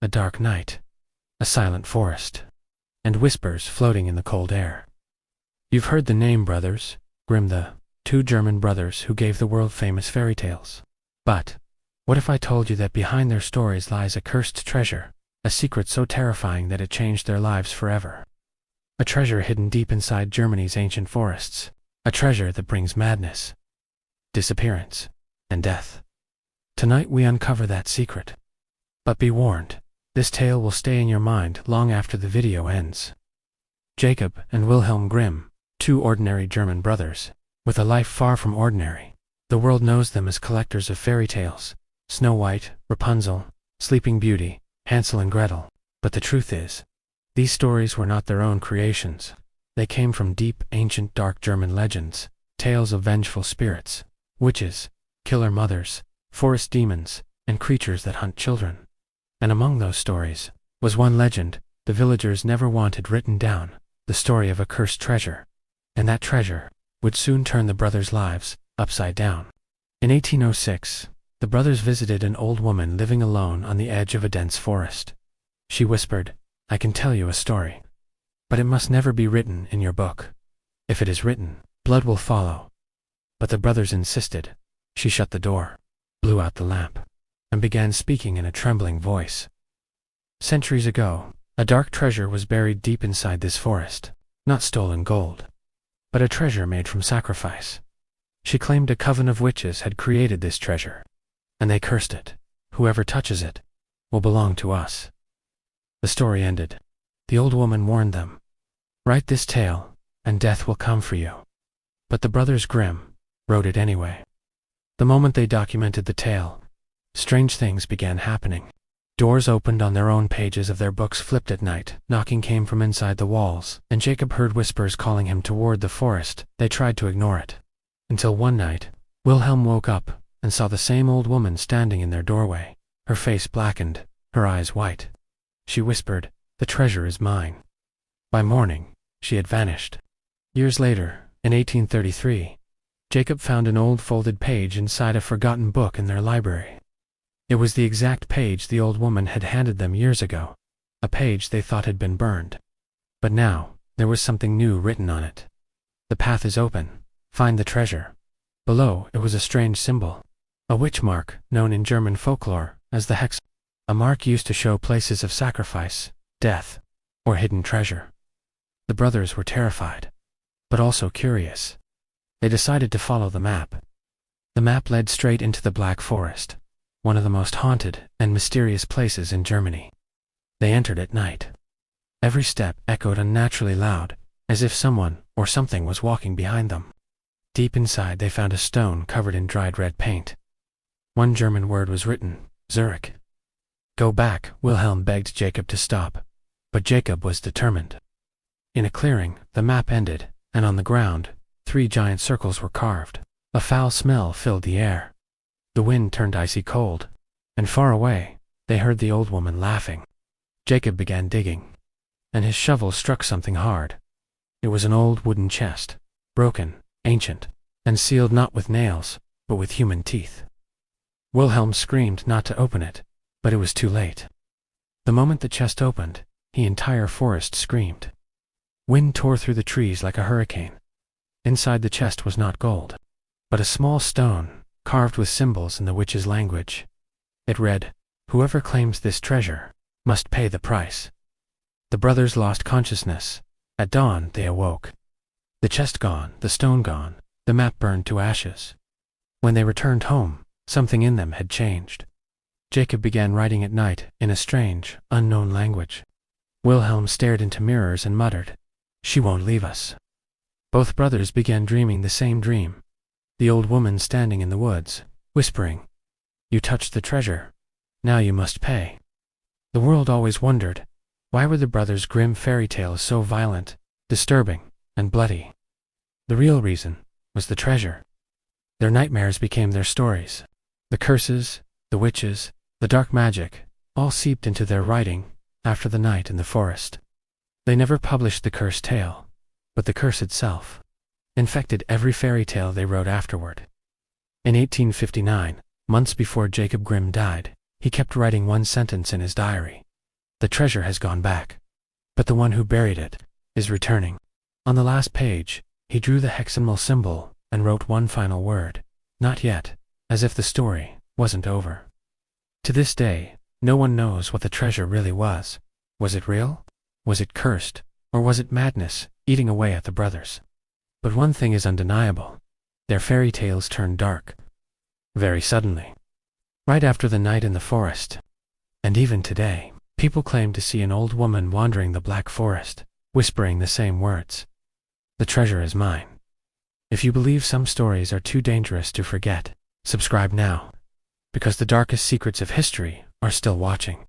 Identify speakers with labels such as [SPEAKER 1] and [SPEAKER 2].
[SPEAKER 1] a dark night, a silent forest, and whispers floating in the cold air. You've heard the name Brothers Grimm, the two German brothers who gave the world-famous fairy tales. But what if I told you that behind their stories lies a cursed treasure, a secret so terrifying that it changed their lives forever? A treasure hidden deep inside Germany's ancient forests, a treasure that brings madness, disappearance, and death. Tonight we uncover that secret. But be warned, this tale will stay in your mind long after the video ends. Jacob and Wilhelm Grimm, two ordinary German brothers, with a life far from ordinary. The world knows them as collectors of fairy tales, Snow White, Rapunzel, Sleeping Beauty, Hansel and Gretel. But the truth is, these stories were not their own creations. They came from deep, ancient, dark German legends, tales of vengeful spirits, witches, killer mothers, forest demons, and creatures that hunt children. And among those stories was one legend the villagers never wanted written down, the story of a cursed treasure. And that treasure would soon turn the brothers' lives upside down. In 1806, the brothers visited an old woman living alone on the edge of a dense forest. She whispered, "I can tell you a story, but it must never be written in your book. If it is written, blood will follow." But the brothers insisted. She shut the door, blew out the lamp, and began speaking in a trembling voice. Centuries ago, a dark treasure was buried deep inside this forest, not stolen gold, but a treasure made from sacrifice. She claimed a coven of witches had created this treasure, and they cursed it. Whoever touches it will belong to us. The story ended. The old woman warned them, "Write this tale, and death will come for you." But the Brothers Grimm wrote it anyway. The moment they documented the tale, strange things began happening. Doors opened on their own pages of their books flipped at night, knocking came from inside the walls, and Jacob heard whispers calling him toward the forest. They tried to ignore it. Until one night, Wilhelm woke up and saw the same old woman standing in their doorway, her face blackened, her eyes white. She whispered, "The treasure is mine." By morning, she had vanished. Years later, in 1833, Jacob found an old folded page inside a forgotten book in their library. It was the exact page the old woman had handed them years ago, a page they thought had been burned. But now, there was something new written on it. "The path is open. Find the treasure." Below, it was a strange symbol, a witch mark known in German folklore as the hex, a mark used to show places of sacrifice, death, or hidden treasure. The brothers were terrified, but also curious. They decided to follow the map. The map led straight into the Black Forest, one of the most haunted and mysterious places in Germany. They entered at night. Every step echoed unnaturally loud, as if someone or something was walking behind them. Deep inside they found a stone covered in dried red paint. One German word was written, Zurich. "Go back," Wilhelm begged Jacob to stop, but Jacob was determined. In a clearing, the map ended, and on the ground, 3 giant circles were carved. A foul smell filled the air. The wind turned icy cold, and far away, they heard the old woman laughing. Jacob began digging, and his shovel struck something hard. It was an old wooden chest, broken, ancient, and sealed not with nails, but with human teeth. Wilhelm screamed not to open it, but it was too late. The moment the chest opened, the entire forest screamed. Wind tore through the trees like a hurricane. Inside the chest was not gold, but a small stone, carved with symbols in the witch's language. It read, "Whoever claims this treasure must pay the price." The brothers lost consciousness. At dawn, they awoke. The chest gone, the stone gone, the map burned to ashes. When they returned home, something in them had changed. Jacob began writing at night in a strange, unknown language. Wilhelm stared into mirrors and muttered, "She won't leave us." Both brothers began dreaming the same dream. The old woman standing in the woods, whispering, "You touched the treasure. Now you must pay." The world always wondered, why were the Brothers Grimm fairy tales so violent, disturbing, and bloody? The real reason was the treasure. Their nightmares became their stories. The curses, the witches, the dark magic, all seeped into their writing after the night in the forest. They never published the cursed tale, but the curse itself infected every fairy tale they wrote afterward. In 1859, months before Jacob Grimm died, he kept writing one sentence in his diary, The treasure has gone back, but the one who buried it is returning. On the last page, he drew the hexagonal symbol and wrote one final word, "Not yet," as if the story wasn't over. To this day, no one knows what the treasure really was. Was it real? Was it cursed? Or was it madness eating away at the brothers? But one thing is undeniable. Their fairy tales turned dark. Very suddenly. Right after the night in the forest. And even today, people claim to see an old woman wandering the black forest, whispering the same words. The treasure is mine. If you believe some stories are too dangerous to forget, subscribe now, because the darkest secrets of history are still watching.